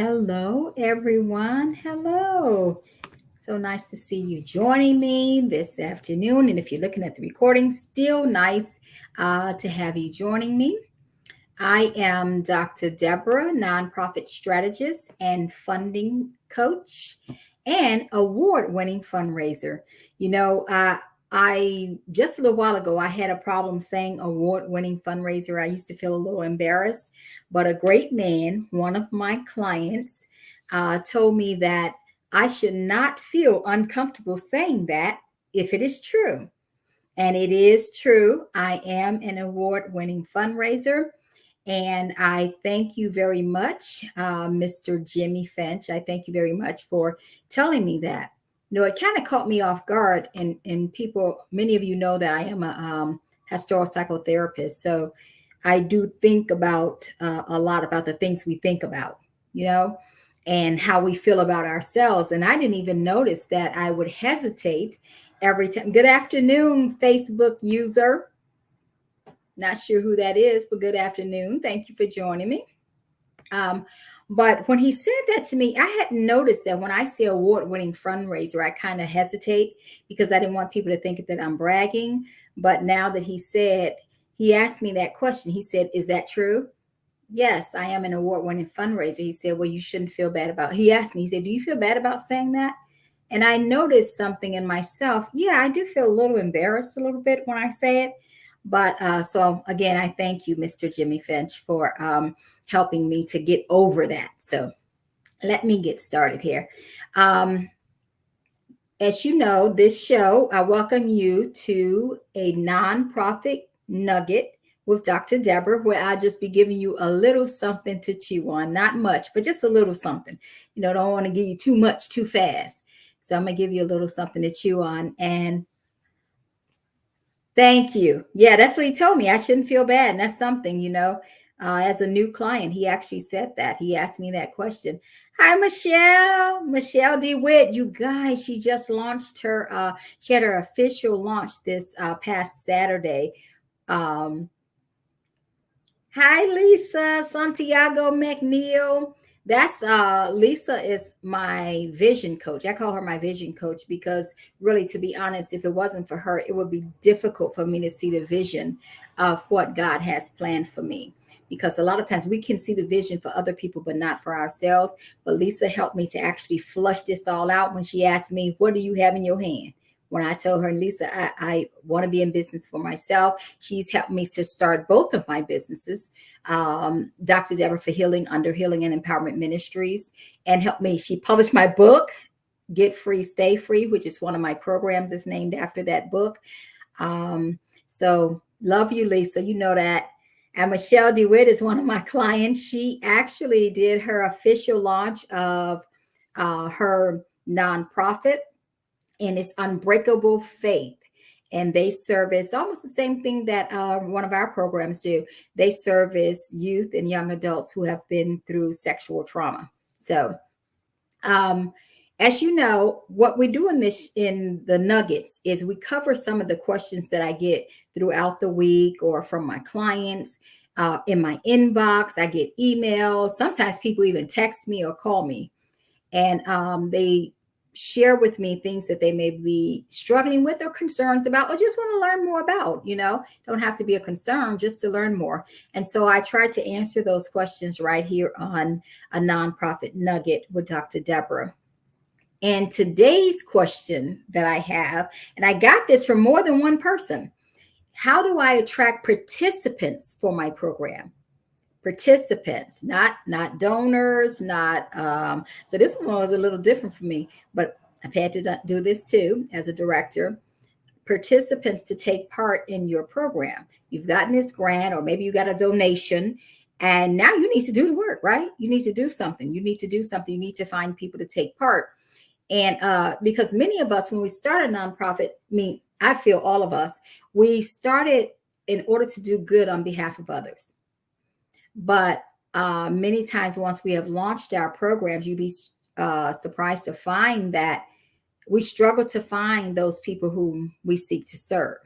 Hello, everyone. Hello. So nice to see you joining me this afternoon. And if you're looking at the recording, still nice to have you joining me. I am Dr. Deborah, nonprofit strategist and funding coach and award-winning fundraiser. You know, I just a little while ago I had a problem saying award-winning fundraiser. I used to feel a little embarrassed, but a great man, one of my clients, told me that I should not feel uncomfortable saying that if it is true. And it is true. I am an award-winning fundraiser. And I thank you very much, Mr. Jimmy Finch. I thank you very much for telling me that. It kind of caught me off guard. And people, many of you know that I am a pastoral psychotherapist. So I do think about a lot about the things we think about, you know, and how we feel about ourselves. And I didn't even notice that I would hesitate every time. Good afternoon, Facebook user. Not sure who that is, but good afternoon. Thank you for joining me. But when he said that to me, I hadn't noticed that when I say award-winning fundraiser, I kind of hesitate because I didn't want people to think that I'm bragging. But now that he asked me that question, he said, "Is that true?" Yes, I am an award-winning fundraiser. He said, "Well, you shouldn't feel bad about." He asked me, he said, "Do you feel bad about saying that?" And I noticed something in myself. Yeah, I do feel a little embarrassed a little bit when I say it. But so again, I thank you, Mr. Jimmy Finch, for helping me to get over that. So let me get started here. As you know, this show, I welcome you to a nonprofit nugget with Dr. Deborah, where I'll just be giving you a little something to chew on. Not much, but just a little something. Don't want to give you too much too fast. So I'm going to give you a little something to chew on. And thank you. Yeah, that's what he told me. I shouldn't feel bad. And that's something. As a new client, he actually said that. He asked me that question. Hi, Michelle. Michelle DeWitt. You guys, she just launched she had her official launch this past Saturday. Hi, Lisa Santiago McNeil. That's Lisa is my vision coach. I call her my vision coach because really, to be honest, if it wasn't for her, it would be difficult for me to see the vision of what God has planned for me. Because a lot of times we can see the vision for other people, but not for ourselves. But Lisa helped me to actually flush this all out when she asked me, "What do you have in your hand?" When I told her, "Lisa, I want to be in business for myself," she's helped me to start both of my businesses, Dr. Deborah for Healing under Healing and Empowerment Ministries, and helped me. She published my book, Get Free, Stay Free, which is one of my programs is named after that book. So love you, Lisa. You know that. And Michelle DeWitt is one of my clients. She actually did her official launch of her nonprofit, and it's Unbreakable Faith. And they service almost the same thing that one of our programs do. They service youth and young adults who have been through sexual trauma. So, as you know, what we do in the nuggets is we cover some of the questions that I get throughout the week or from my clients. In my inbox, I get emails. Sometimes people even text me or call me, and they share with me things that they may be struggling with or concerns about or just want to learn more about. Don't have to be a concern, just to learn more. And so I try to answer those questions right here on a nonprofit nugget with Dr. Deborah. And today's question that I have, and I got this from more than one person: how do I attract participants for my program? Participants, not donors, not so this one was a little different for me, but I've had to do this too as a director. Participants to take part in your program. You've gotten this grant, or maybe you got a donation, and now you need to do the work, right? You need to do something. You need to find people to take part. And because many of us, when we start a nonprofit, I feel all of us, we started in order to do good on behalf of others. But many times once we have launched our programs, you'd be surprised to find that we struggle to find those people whom we seek to serve.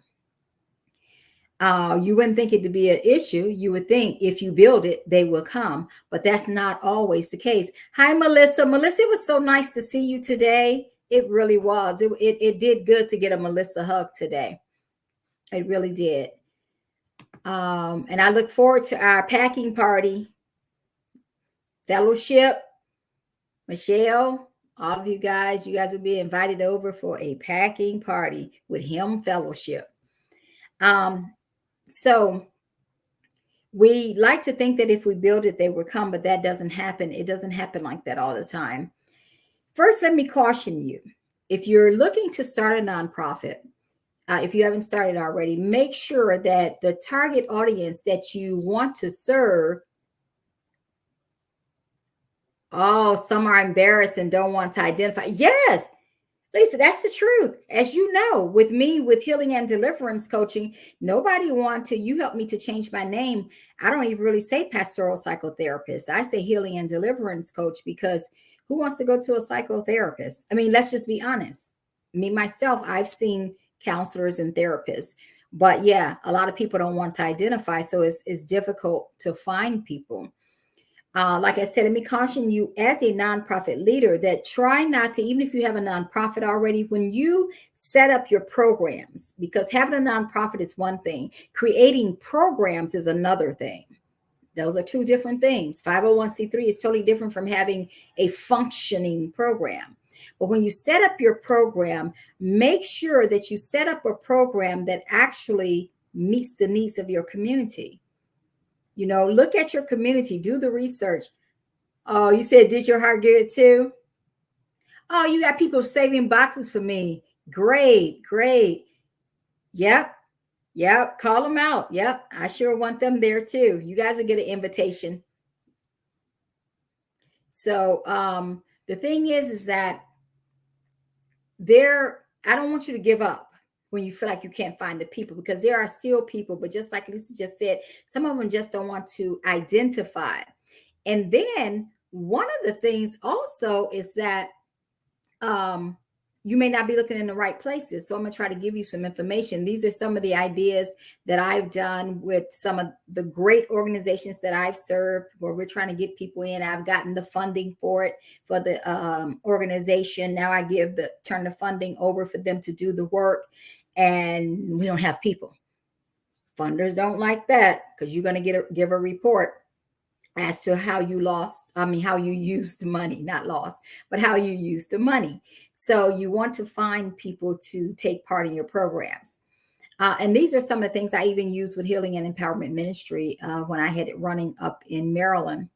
You wouldn't think it to be an issue. You would think if you build it, they will come, but that's not always the case. Hi, Melissa. Melissa, it was so nice to see you today. It really was. It did good to get a Melissa hug today. It really did. And I look forward to our packing party. Fellowship, Michelle, all of you guys will be invited over for a packing party with him fellowship. So we like to think that if we build it, they will come, but that doesn't happen. It doesn't happen like that all the time. First, let me caution you. If you're looking to start a nonprofit, if you haven't started already, make sure that the target audience that you want to serve. Oh, some are embarrassed and don't want to identify. Yes, Lisa, that's the truth. As you know, with me, with healing and deliverance coaching, nobody want to, you helped me to change my name. I don't even really say pastoral psychotherapist. I say healing and deliverance coach, because who wants to go to a psychotherapist? I mean, let's just be honest. Me, myself, I've seen counselors and therapists, but yeah, a lot of people don't want to identify. So it's difficult to find people. Like I said, let me caution you as a nonprofit leader that try not to, even if you have a nonprofit already, when you set up your programs, because having a nonprofit is one thing, creating programs is another thing. Those are two different things. 501c3 is totally different from having a functioning program. But when you set up your program, make sure that you set up a program that actually meets the needs of your community. You know, look at your community, do the research. Oh, you said, did your heart good too? Oh, you got people saving boxes for me. Great, great. Yep, yep. Call them out. Yep, I sure want them there too. You guys will get an invitation. So the thing is that I don't want you to give up when you feel like you can't find the people, because there are still people, but just like Lisa just said, some of them just don't want to identify. And then one of the things also is that you may not be looking in the right places. So I'm going to try to give you some information. These are some of the ideas that I've done with some of the great organizations that I've served, where we're trying to get people in. I've gotten the funding for it, for the organization. Now I turn the funding over for them to do the work, and we don't have people. Funders don't like that, because you're going to give a report as to how you how you used the money, not lost, but how you used the money. So you want to find people to take part in your programs. And these are some of the things I even use with Healing and Empowerment Ministry when I had it running up in Maryland.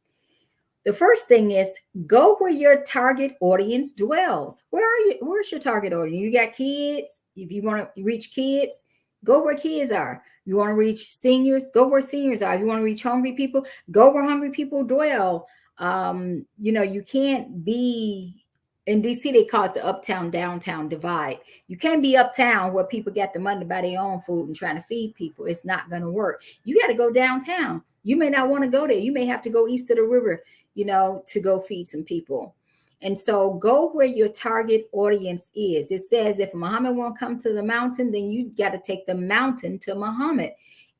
The first thing is, go where your target audience dwells. Where's your target audience? You got kids. If you want to reach kids, go where kids are. You want to reach seniors, go where seniors are. If you want to reach hungry people, go where hungry people dwell. You can't be in DC. They call it the uptown downtown divide. You can't be uptown where people get the money to buy their own food and trying to feed people. It's not going to work. You got to go downtown. You may not want to go there. You may have to go east of the river, to go feed some people. And so go where your target audience is. It says if Muhammad won't come to the mountain, then you got to take the mountain to Muhammad,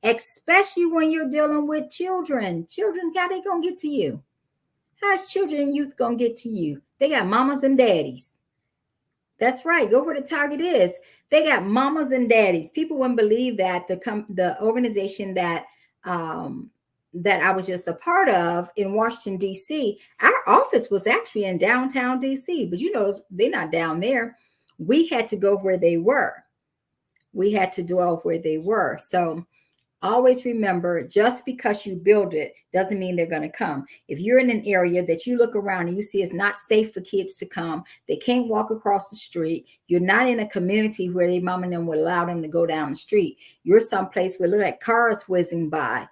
especially when you're dealing with children. Children, how they going to get to you? How's children and youth going to get to you? They got mamas and daddies. That's right. Go where the target is. They got mamas and daddies. People wouldn't believe that the organization that I was just a part of in Washington, D.C., our office was actually in downtown D.C., but they're not down there. We had to go where they were. We had to dwell where they were. So always remember, just because you build it doesn't mean they're going to come. If you're in an area that you look around and you see it's not safe for kids to come, they can't walk across the street, you're not in a community where their mom and them would allow them to go down the street, you're someplace where look like cars whizzing by,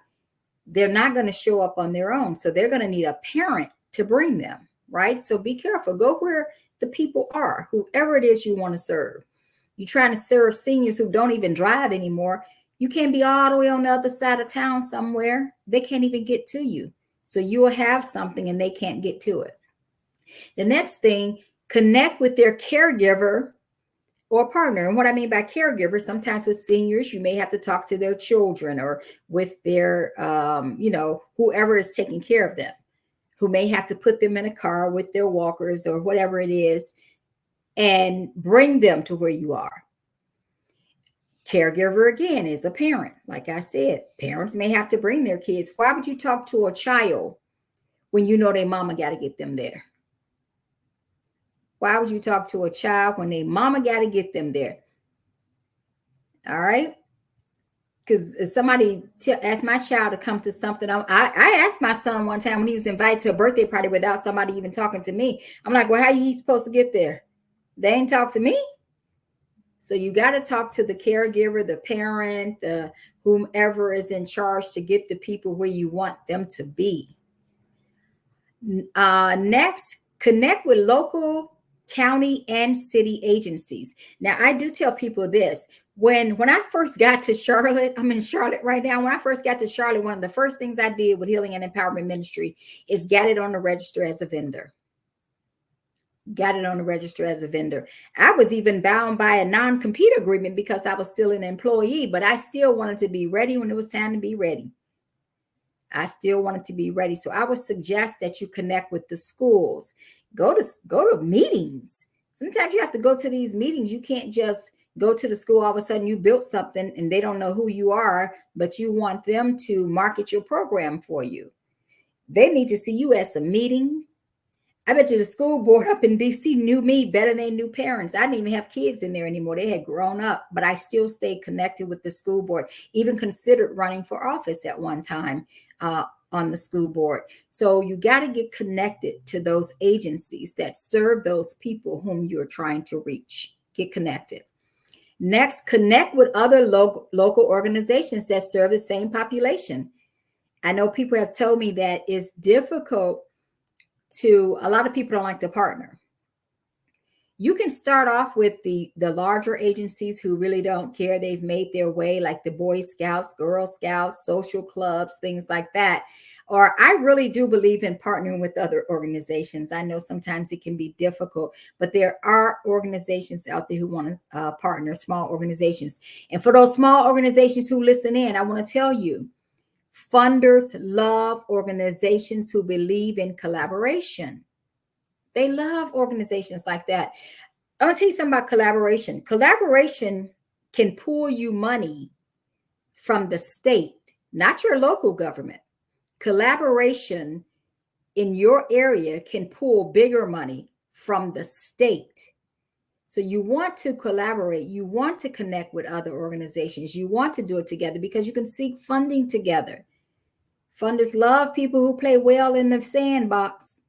they're not going to show up on their own. So they're going to need a parent to bring them, right? So be careful. Go where the people are, whoever it is you want to serve. You're trying to serve seniors who don't even drive anymore. You can't be all the way on the other side of town somewhere. They can't even get to you. So you will have something and they can't get to it. The next thing, connect with their caregiver or partner. And what I mean by caregiver, sometimes with seniors, you may have to talk to their children or with their, whoever is taking care of them, who may have to put them in a car with their walkers or whatever it is and bring them to where you are. Caregiver, again, is a parent. Like I said, parents may have to bring their kids. Why would you talk to a child when you know their mama got to get them there? Why would you talk to a child when their mama got to get them there? All right. Because somebody asked my child to come to something. I asked my son one time when he was invited to a birthday party without somebody even talking to me. I'm like, well, how are you supposed to get there? They ain't talk to me. So you got to talk to the caregiver, the parent, the whomever is in charge to get the people where you want them to be. Next, connect with local, county, and city agencies. Now, I do tell people this. When I first got to Charlotte, I'm in Charlotte right now. When I first got to Charlotte, one of the first things I did with Healing and Empowerment Ministry is get it on the register as a vendor. Got it on the register as a vendor. I was even bound by a non-compete agreement because I was still an employee, but I still wanted to be ready when it was time to be ready. I still wanted to be ready. So I would suggest that you connect with the schools. Go to meetings. Sometimes you have to go to these meetings. You can't just go to the school. All of a sudden you built something and they don't know who you are, but you want them to market your program for you. They need to see you at some meetings. I bet you the school board up in DC knew me better than they knew parents. I didn't even have kids in there anymore. They had grown up, but I still stayed connected with the school board, even considered running for office at one time on the school board. So you got to get connected to those agencies that serve those people whom you're trying to reach. Get connected. Next, connect with other local organizations that serve the same population. I know people have told me that it's difficult a lot of people don't like to partner. You can start off with the larger agencies who really don't care. They've made their way, like the Boy Scouts, Girl Scouts, social clubs, things like that. Or I really do believe in partnering with other organizations. I know sometimes it can be difficult, but there are organizations out there who want to partner, small organizations. And for those small organizations who listen in, I want to tell you, funders love organizations who believe in collaboration. They love organizations like that. I'm going to tell you something about collaboration. Collaboration can pull you money from the state, not your local government. Collaboration in your area can pull bigger money from the state. So you want to collaborate. You want to connect with other organizations. You want to do it together because you can seek funding together. Funders love people who play well in the sandbox.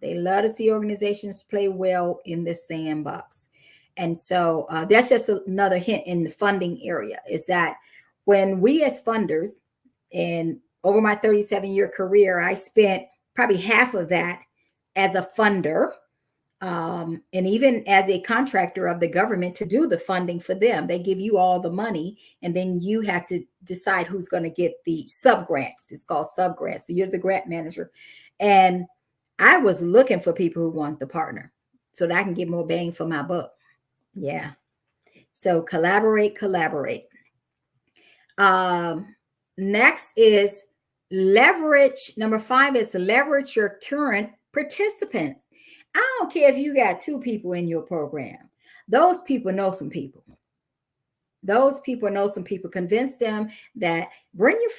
They love to see organizations play well in the sandbox. And so that's just another hint in the funding area, is that when we as funders, and over my 37-year career, I spent probably half of that as a funder, and even as a contractor of the government to do the funding for them. They give you all the money, and then you have to decide who's going to get the sub-grants. It's called sub-grants. So you're the grant manager. And I was looking for people who want the partner so that I can get more bang for my buck. Yeah. So collaborate. Next is leverage. Number 5 is leverage your current participants. I don't care if you got 2 people in your program. Those people know some people. Convince them that bring your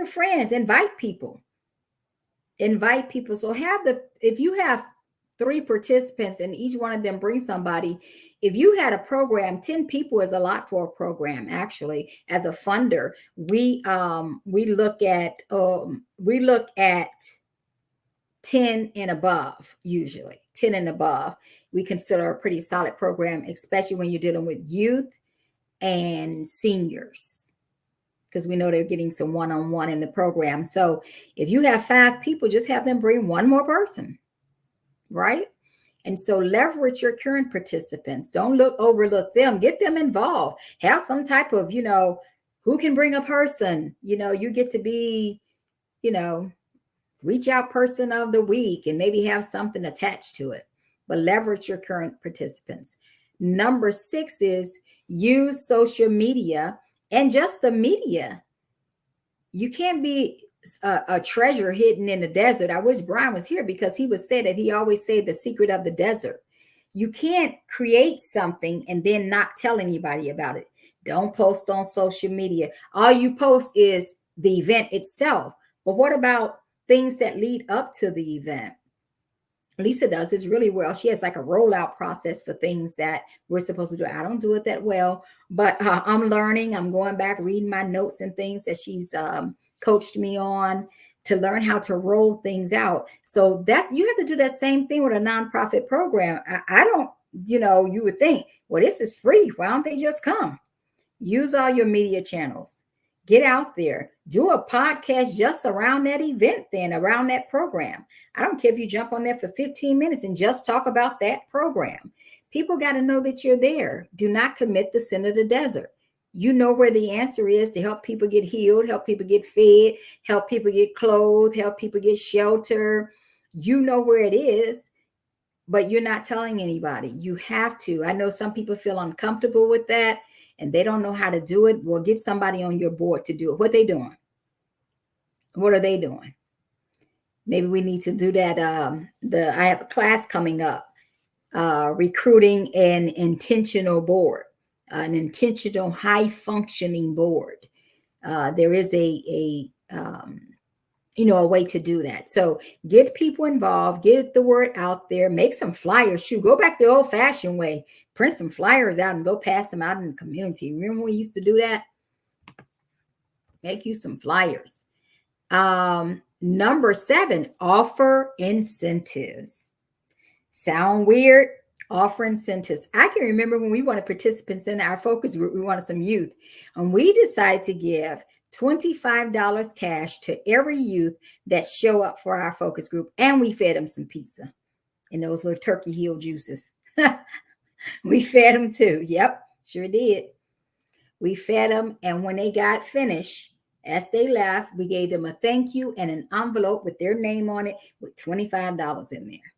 friends, invite people. So if you have 3 participants and each one of them brings somebody, if you had a program, 10 people is a lot for a program. Actually, as a funder, we look at 10 and above. Usually 10 and above we consider a pretty solid program, especially when you're dealing with youth and seniors, because we know they're getting some one-on-one in the program. So if you have 5 people, just have them bring one more person, right? And so leverage your current participants. Don't overlook them. Get them involved. Have some type of, who can bring a person. You get to be, reach out person of the week and maybe have something attached to it. But leverage your current participants. Number 6 is use social media and just the media. You can't be a treasure hidden in the desert. I wish Brian was here because he would say that he always said the secret of the desert. You can't create something and then not tell anybody about it. Don't post on social media. All you post is the event itself. But what about things that lead up to the event? Lisa does this really well. She has like a rollout process for things that we're supposed to do. I don't do it that well, but I'm learning. I'm going back, reading my notes and things that she's coached me on to learn how to roll things out. So that's, you have to do that same thing with a nonprofit program. I don't, you would think, well, this is free. Why don't they just come? Use all your media channels. Get out there. Do a podcast just around that event, then around that program. I don't care if you jump on there for 15 minutes and just talk about that program. People got to know that you're there. Do not commit the sin of the desert. You know where the answer is to help people get healed, help people get fed, help people get clothed, help people get shelter. You know where it is, but you're not telling anybody. You have to. I know some people feel uncomfortable with that and they don't know how to do it. Well, get somebody on your board to do it. What they doing? What are they doing? Maybe we need to do that. I have a class coming up, recruiting an intentional board, an intentional high functioning board. There is a way to do that. So get people involved, get the word out there, make some flyers. Shoot, go back the old fashioned way, print some flyers out and go pass them out in the community. Remember when we used to do that? Make you some flyers. Number 7, offer incentives. Sound weird? Offer incentives. I can remember when we wanted participants in our focus group, we wanted some youth, and we decided to give $25 cash to every youth that show up for our focus group, and we fed them some pizza and those little turkey heel juices. We fed them too. Yep, sure did. We fed them, and when they got finished, as they left, we gave them a thank you and an envelope with their name on it with $25 in there.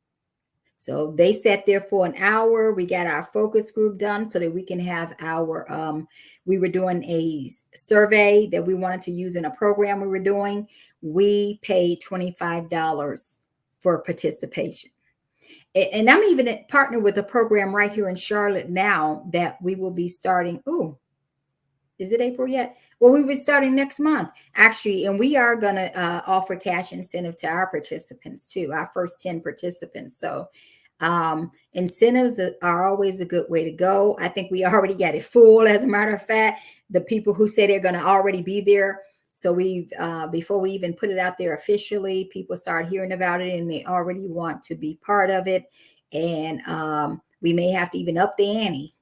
So they sat there for an hour. We got our focus group done so that we can have our, we were doing a survey that we wanted to use in a program we were doing. We paid $25 for participation. And I'm even partnered with a program right here in Charlotte now that we will be starting. Ooh, is it April yet? Well, we'll be starting next month, actually, and we are going to offer cash incentive to our participants too, our first 10 participants. So incentives are always a good way to go. I think we already got it full. As a matter of fact, the people who say they're going to already be there. So we've, before we even put it out there officially, people start hearing about it and they already want to be part of it. And we may have to even up the ante,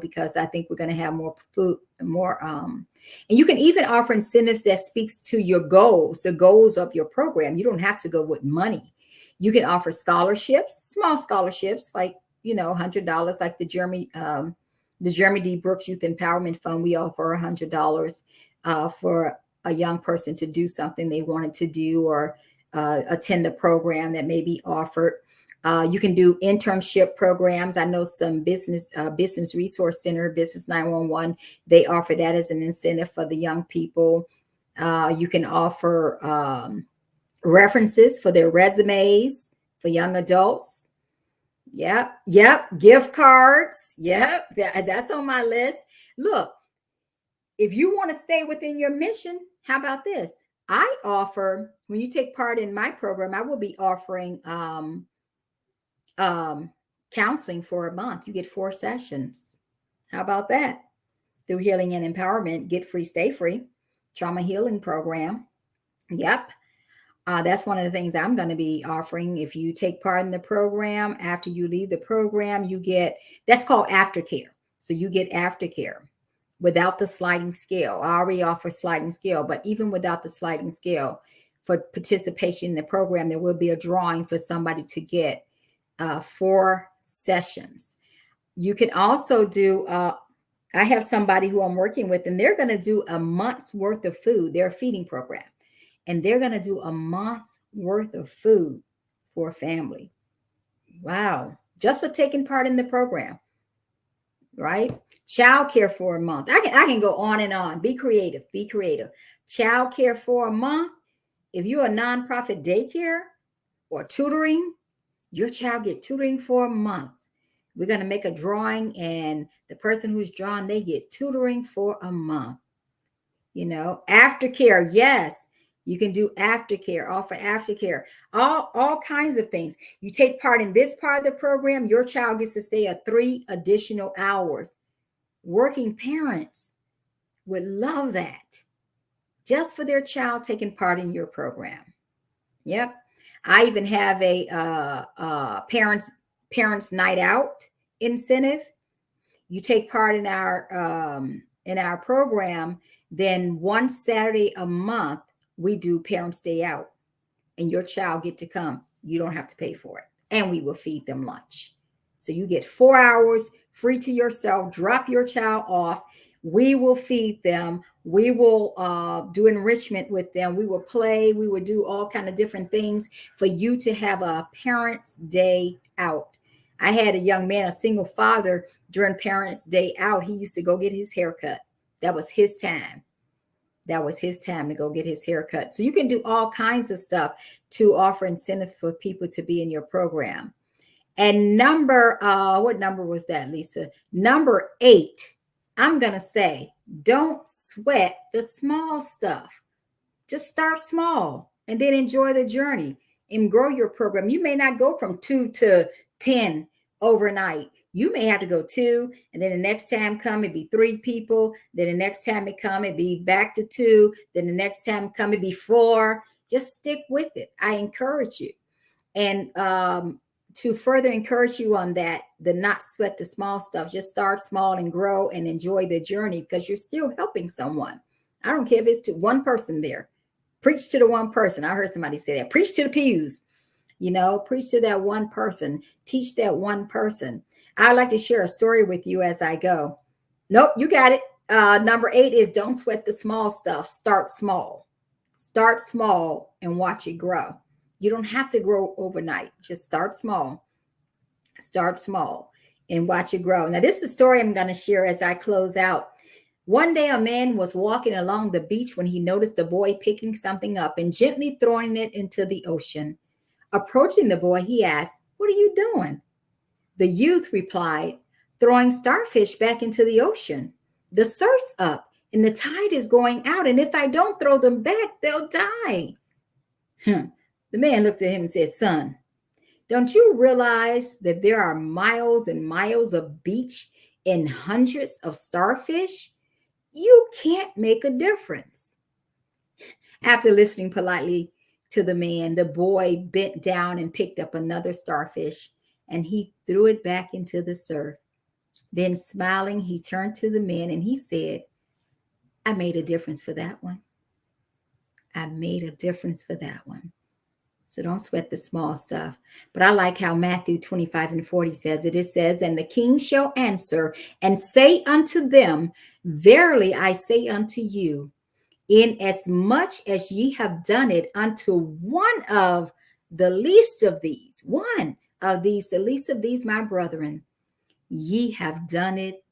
because I think we're going to have more food, more, and you can even offer incentives that speaks to your goals, the goals of your program. You don't have to go with money. You can offer scholarships, small scholarships, like, $100, like the Jeremy D. Brooks Youth Empowerment Fund. We offer $100 for a young person to do something they wanted to do or attend a program that may be offered. You can do internship programs. I know some business resource center, Business 911, they offer that as an incentive for the young people. You can offer references for their resumes for young adults. Yep. Gift cards. Yep. That's on my list. Look, if you want to stay within your mission, how about this? I offer, when you take part in my program, I will be offering counseling for a month. You get 4 sessions. How about that? Through Healing and Empowerment, Get Free, Stay Free, trauma healing program. Yep. That's one of the things I'm going to be offering. If you take part in the program, after you leave the program, you get, that's called aftercare. So you get aftercare without the sliding scale. I already offer sliding scale, but even without the sliding scale, for participation in the program, there will be a drawing for somebody to get 4 sessions. You can also do, I have somebody who I'm working with, and they're going to do a month's worth of food. They're a feeding program, and they're going to do a month's worth of food for a family. Wow. Just for taking part in the program. right? Child care for a month. I can go on and on. Be creative. Be creative. Child care for a month. If you're a nonprofit daycare or tutoring, your child get tutoring for a month. We're going to make a drawing, and the person who's drawn, they get tutoring for a month. Aftercare. Yes, you can do aftercare, offer aftercare, all kinds of things. You take part in this part of the program, your child gets to stay 3 additional hours. Working parents would love that, just for their child taking part in your program. Yep. I even have a parents night out incentive. You take part in our program, then one Saturday a month we do Parents Day Out, and your child get to come. You don't have to pay for it, and we will feed them lunch. So you get 4 hours free to yourself. Drop your child off. We will feed them. We will do enrichment with them. We will play. We will do all kind of different things for you to have a Parents Day Out. I had a young man, a single father, during Parents Day Out. He used to go get his hair cut. That was his time. That was his time to go get his hair cut. So you can do all kinds of stuff to offer incentives for people to be in your program. And what number was that, Lisa? Number 8, I'm going to say, don't sweat the small stuff. Just start small and then enjoy the journey and grow your program. You may not go from 2 to 10 overnight. You may have to go 2, and then the next time come, it be 3 people. Then the next time it come, it be back to 2. Then the next time come, it be 4. Just stick with it. I encourage you. And to further encourage you on that, the not sweat the small stuff, just start small and grow and enjoy the journey, because you're still helping someone. I don't care if it's to one person there. Preach to the one person. I heard somebody say that. Preach to the pews. Preach to that one person. Teach that one person. I'd like to share a story with you as I go. Nope, you got it. Number 8 is don't sweat the small stuff. Start small. Start small and watch it grow. You don't have to grow overnight. Just start small. Start small and watch it grow. Now, this is a story I'm going to share as I close out. One day, a man was walking along the beach when he noticed a boy picking something up and gently throwing it into the ocean. Approaching the boy, he asked, "What are you doing?" The youth replied, "Throwing starfish back into the ocean. The surf's up and the tide is going out, and if I don't throw them back, they'll die." The man looked at him and said, "Son, don't you realize that there are miles and miles of beach and hundreds of starfish? You can't make a difference." After listening politely to the man, the boy bent down and picked up another starfish, and he threw it back into the surf. Then, smiling, he turned to the man and he said, "I made a difference for that one. I made a difference for that one." So don't sweat the small stuff. But I like how Matthew 25:40 says it. It says, "And the king shall answer and say unto them, Verily I say unto you, inasmuch as ye have done it unto one of the least of these, the least of these, my brethren, ye have done it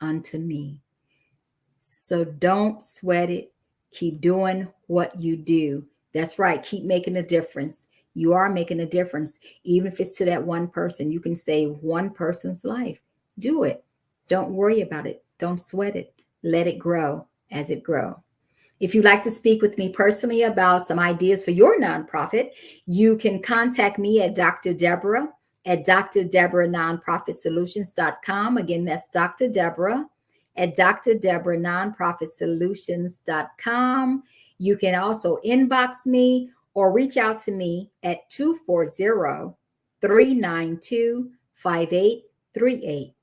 unto me." So don't sweat it. Keep doing what you do. That's right. Keep making a difference. You are making a difference. Even if it's to that one person, you can save one person's life. Do it. Don't worry about it. Don't sweat it. Let it grow as it grows. If you'd like to speak with me personally about some ideas for your nonprofit, you can contact me at DrDebra at DrDebraNonprofitSolutions.com. Again, that's DrDebra at DrDebraNonprofitSolutions.com. You can also inbox me or reach out to me at 240-392-5838.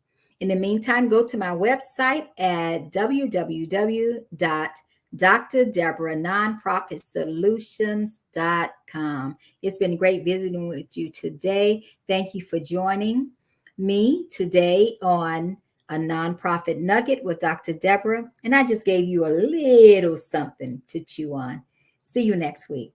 In the meantime, go to my website at www.DrDebraNonprofitSolutions.com. It's been great visiting with you today. Thank you for joining me today on a Nonprofit Nugget with Dr. Deborah. And I just gave you a little something to chew on. See you next week.